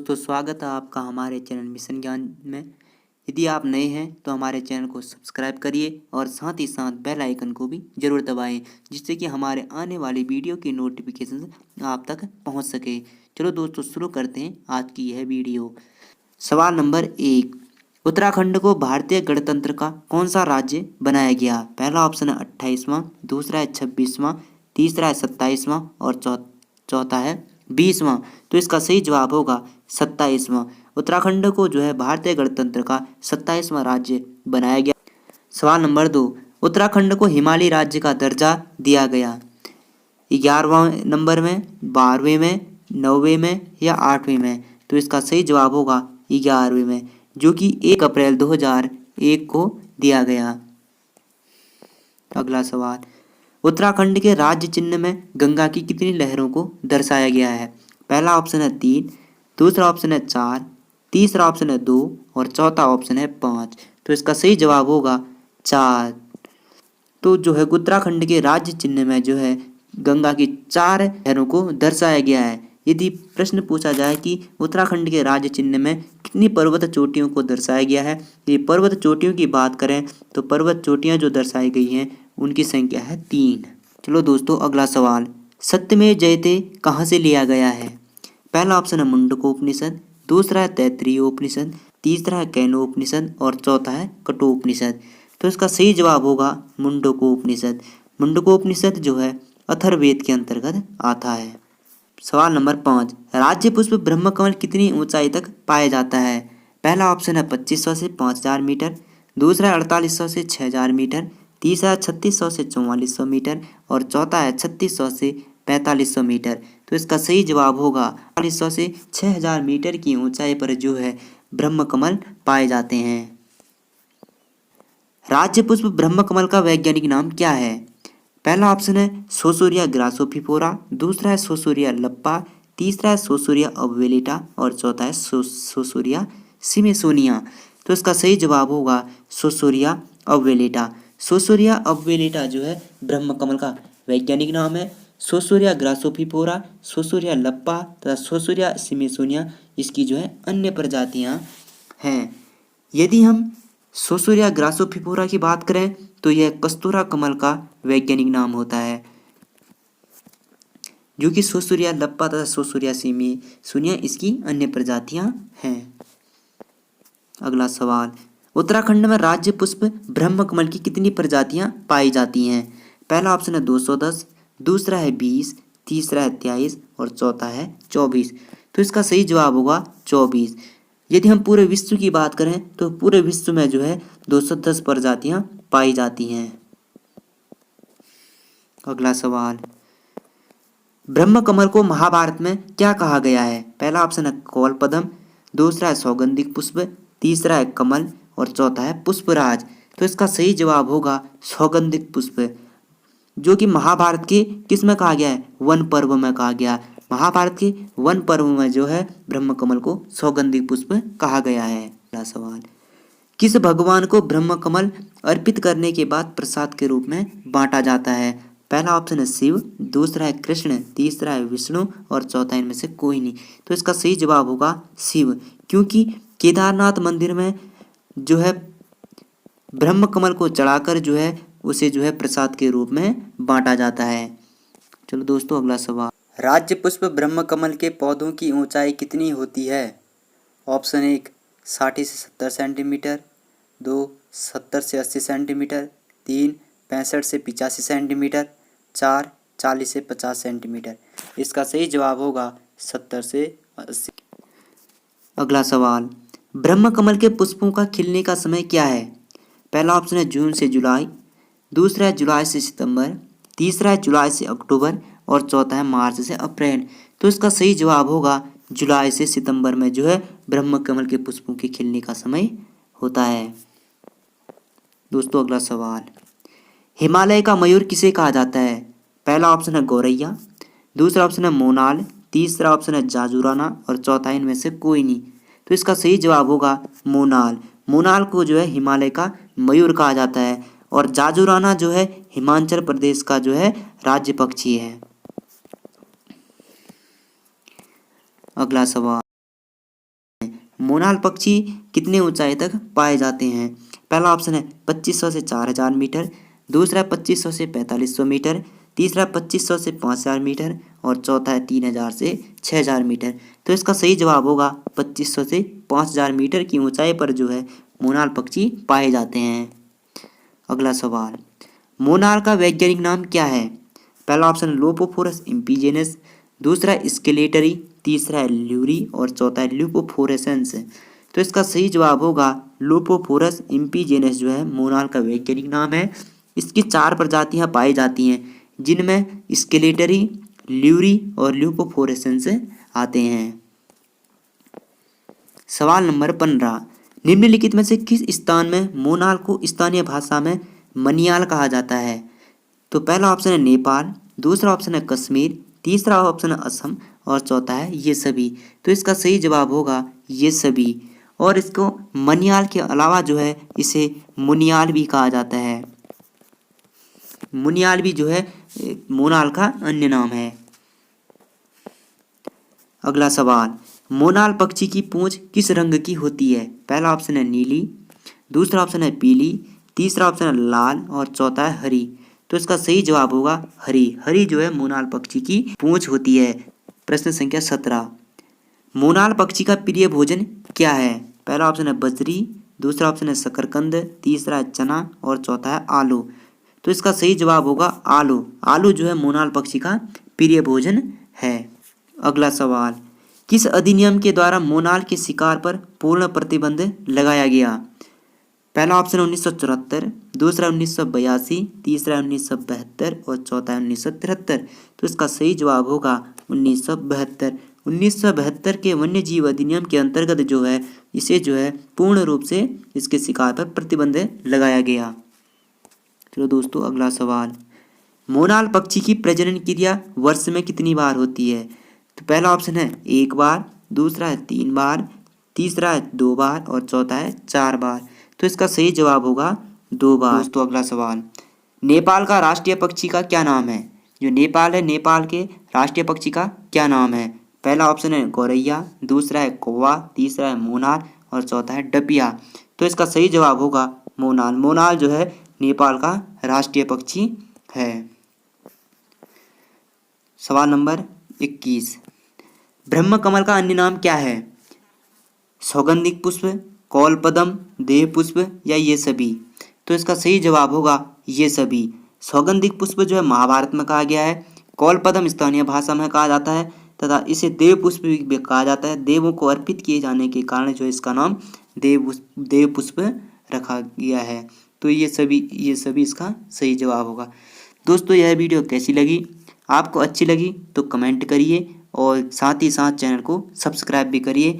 दोस्तों, स्वागत है आपका हमारे चैनल मिशन ज्ञान में। यदि आप नए हैं तो हमारे चैनल को सब्सक्राइब करिए और साथ ही साथ बेल आइकन को भी ज़रूर दबाएं, जिससे कि हमारे आने वाली वीडियो की नोटिफिकेशन आप तक पहुंच सके। चलो दोस्तों, शुरू करते हैं आज की यह वीडियो। सवाल नंबर 1, उत्तराखंड को भारतीय गणतंत्र का कौन सा राज्य बनाया गया? पहला ऑप्शन है 28वां, दूसरा है 26वां, तीसरा है 27वां और चौथा है 20वां। तो इसका सही जवाब होगा 27वां। उत्तराखंड को जो है भारतीय गणतंत्र का 27वां राज्य बनाया गया। सवाल नंबर 2, उत्तराखंड को हिमालयी राज्य का दर्जा दिया गया? 11वां नंबर में, 12वें में, 9वें में या 8वें में? तो इसका सही जवाब होगा 11वें में, जो कि 1 अप्रैल 2001 को दिया गया। अगला सवाल, उत्तराखंड के राज्य चिन्ह में गंगा की कितनी लहरों को दर्शाया गया है? पहला ऑप्शन है 3, दूसरा ऑप्शन है 4, तीसरा ऑप्शन है 2 और चौथा ऑप्शन है 5। तो इसका सही जवाब होगा 4। तो जो है उत्तराखंड के राज्य चिन्ह में जो है गंगा की 4 लहरों को दर्शाया गया है। यदि प्रश्न पूछा जाए कि उत्तराखंड के राज्य चिन्ह में कितनी पर्वत चोटियों को दर्शाया गया है, ये पर्वत चोटियों की बात करें तो पर्वत चोटियां जो दर्शाई गई हैं उनकी संख्या है 3। चलो दोस्तों, अगला सवाल, सत्यमेव जयते कहाँ से लिया गया है? पहला ऑप्शन है मुंडकोपनिषद, दूसरा है तैत्तिरीय उपनिषद, तीसरा है केनोपनिषद और चौथा है कठोपनिषद। तो इसका सही जवाब होगा मुंडकोपनिषद। मुंडकोपनिषद जो है अथर्ववेद के अंतर्गत आता है। सवाल नंबर 5, राज्य पुष्प ब्रह्मकमल कितनी ऊंचाई तक पाया जाता है? पहला ऑप्शन है 2500 से 5000 मीटर, दूसरा है 4800 से 6000 मीटर, तीसरा है 3600 से 4400 मीटर और चौथा है 3600 से 4500 मीटर। तो इसका सही जवाब होगा 4800 से 6000 मीटर की ऊंचाई पर जो है ब्रह्मकमल पाए जाते हैं। राज्य पुष्प ब्रह्मकमल का वैज्ञानिक नाम क्या है? पहला ऑप्शन है सोसूरिया ग्रासोफिफोरा, दूसरा है सोसूरिया लप्पा, तीसरा है सोसूरिया अबवेलिटा और चौथा है सोसूरिया सिमेसोनिया। तो इसका सही जवाब होगा सोसूरिया अबवेलिटा। सोसूरिया अबवेलिटा जो है ब्रह्मकमल का वैज्ञानिक नाम है। सोसूरिया ग्रासोफिफोरा, सोसूरिया लप्पा तथा सोसूरिया सिमेसोनिया इसकी जो है अन्य प्रजातियां हैं। यदि हम सोसूरिया ग्रासोफिफोरा की बात करें तो यह कस्तूरा कमल का वैज्ञानिक नाम होता है, जो कि सोसूरिया लप्पा तथा सोसूरिया सिमेसोनिया इसकी अन्य प्रजातियां हैं। अगला सवाल, उत्तराखंड में राज्य पुष्प ब्रह्मकमल की कितनी प्रजातियां पाई जाती हैं? पहला ऑप्शन है 210, दूसरा है 20, तीसरा है 23 और चौथा है 24। तो इसका सही जवाब होगा 24। यदि हम पूरे विश्व की बात करें तो पूरे विश्व में जो है 210 प्रजातियां पाई जाती हैं। अगला सवाल, ब्रह्मकमल को महाभारत में क्या कहा गया है? पहला ऑप्शन है कौलपद्म, दूसरा है सौगंधिक पुष्प, तीसरा है कमल और चौथा है पुष्पराज। तो इसका सही जवाब होगा सौगंधिक पुष्प, जो कि महाभारत के किस में कहा गया है? वन पर्व में कहा गया। महाभारत के वन पर्व में जो है ब्रह्मकमल को सौगंधिक पुष्प कहा गया है। अगला सवाल, किस भगवान को ब्रह्मकमल अर्पित करने के बाद प्रसाद के रूप में बांटा जाता है? पहला ऑप्शन है शिव, दूसरा है कृष्ण, तीसरा है विष्णु और चौथा इनमें से कोई नहीं। तो इसका सही जवाब होगा शिव, क्योंकि केदारनाथ मंदिर में जो है ब्रह्मकमल को चढ़ाकर जो है उसे जो है प्रसाद के रूप में बांटा जाता है। चलो दोस्तों, अगला सवाल, राज्य पुष्प ब्रह्मकमल के पौधों की ऊंचाई कितनी होती है? ऑप्शन 1 60 से 70 सेंटीमीटर, 2 70 से 80 सेंटीमीटर, 3 65 से 85 सेंटीमीटर, 4 40 से 50 सेंटीमीटर। इसका सही जवाब होगा 70 से 80। अगला सवाल, ब्रह्मकमल के पुष्पों का खिलने का समय क्या है? पहला ऑप्शन है जून से जुलाई, दूसरा है जुलाई से सितंबर, तीसरा है जुलाई से अक्टूबर और चौथा है मार्च से अप्रैल। तो इसका सही जवाब होगा जुलाई से सितंबर में जो है ब्रह्मकमल के पुष्पों के खिलने का समय होता है। दोस्तों, अगला सवाल, हिमालय का मयूर किसे कहा जाता है? पहला ऑप्शन है गौरैया, दूसरा ऑप्शन है मोनाल, तीसरा ऑप्शन है जाजुराना और चौथा इनमें से कोई नहीं। तो इसका सही जवाब होगा मोनाल। मोनाल को जो है हिमालय का मयूर कहा जाता है और जाजुराना जो है हिमाचल प्रदेश का जो है राज्य पक्षी है। अगला सवाल, मोनाल पक्षी कितने ऊंचाई तक पाए जाते हैं? पहला ऑप्शन है 2500 से 4000 मीटर, दूसरा 2500 से 4500 मीटर, तीसरा 2500 से 5000 मीटर और चौथा है 3000 से 6000 मीटर। तो इसका सही जवाब होगा 2500 से 5000 मीटर की ऊंचाई पर जो है मोनाल पक्षी पाए जाते हैं। अगला सवाल, मोनाल का वैज्ञानिक नाम क्या है? पहला ऑप्शन लोपोफोरस इम्पीजेनस, दूसरा स्केलेटरी, तीसरा है ल्यूरी और चौथा है ल्यूपोफोरेसेंस। तो इसका सही जवाब होगा लोपोफोरस इम्पीजेनस जो है मोनाल का वैज्ञानिक नाम है। इसकी 4 प्रजातियां पाई जाती हैं जिनमें स्केलेटरी, ल्यूरी और ल्यूपोफोरेसेंस आते हैं। सवाल नंबर 15, निम्नलिखित में से किस स्थान में मोनाल को स्थानीय भाषा में मनियाल कहा जाता है? तो पहला ऑप्शन है नेपाल, दूसरा ऑप्शन है कश्मीर, तीसरा ऑप्शन है असम और चौथा है ये सभी। तो इसका सही जवाब होगा ये सभी। और इसको मनियाल के अलावा जो है इसे मुनियाल भी कहा जाता है। मुनियाल भी जो है मोनाल का अन्य नाम है। अगला सवाल, मोनाल पक्षी की पूंछ किस रंग की होती है? पहला ऑप्शन है नीली, दूसरा ऑप्शन है पीली, तीसरा ऑप्शन है लाल और चौथा है हरी। तो इसका सही जवाब होगा हरी। हरी जो है मोनाल पक्षी की पूंछ होती है। प्रश्न संख्या 17, मोनाल पक्षी का प्रिय भोजन क्या है? पहला ऑप्शन है बजरी, दूसरा ऑप्शन है शकरकंद, तीसरा है चना और चौथा है आलू। तो इसका सही जवाब होगा आलू। आलू जो है मोनाल पक्षी का प्रिय भोजन है। अगला सवाल, किस अधिनियम के द्वारा मोनाल के शिकार पर पूर्ण प्रतिबंध लगाया गया? पहला ऑप्शन 1974, दूसरा 1982, तीसरा 1972 और चौथा 1973। तो इसका सही जवाब होगा 1972। 1972 के वन्य जीव अधिनियम के अंतर्गत जो है इसे जो है पूर्ण रूप से इसके शिकार पर प्रतिबंध लगाया गया। चलो दोस्तों, अगला सवाल, मोनाल पक्षी की प्रजनन क्रिया वर्ष में कितनी बार होती है? तो पहला ऑप्शन है 1 बार, दूसरा है 3 बार, तीसरा है 2 बार और चौथा है 4 बार। तो इसका सही जवाब होगा 2 बार। दोस्तों अगला सवाल, नेपाल का राष्ट्रीय पक्षी का क्या नाम है? जो नेपाल है, नेपाल के राष्ट्रीय पक्षी का क्या नाम है? पहला ऑप्शन है गौरैया, दूसरा है कौवा, तीसरा है मोनाल और चौथा है डपिया। तो इसका सही जवाब होगा मोनाल। मोनाल जो है नेपाल का राष्ट्रीय पक्षी है। सवाल नंबर 21, ब्रह्मकमल का अन्य नाम क्या है? सौगंधिक पुष्प, कौलपद्म, देवपुष्प या ये सभी? तो इसका सही जवाब होगा ये सभी। सौगंधिक पुष्प जो है महाभारत में कहा गया है, कौलपद्म स्थानीय भाषा में कहा जाता है तथा इसे देवपुष्प भी कहा जाता है। देवों को अर्पित किए जाने के कारण जो इसका नाम देवपुष्प रखा गया है। तो ये सभी इसका सही जवाब होगा। दोस्तों यह वीडियो कैसी लगी? आपको अच्छी लगी तो कमेंट करिए और साथ ही साथ चैनल को सब्सक्राइब भी करिए।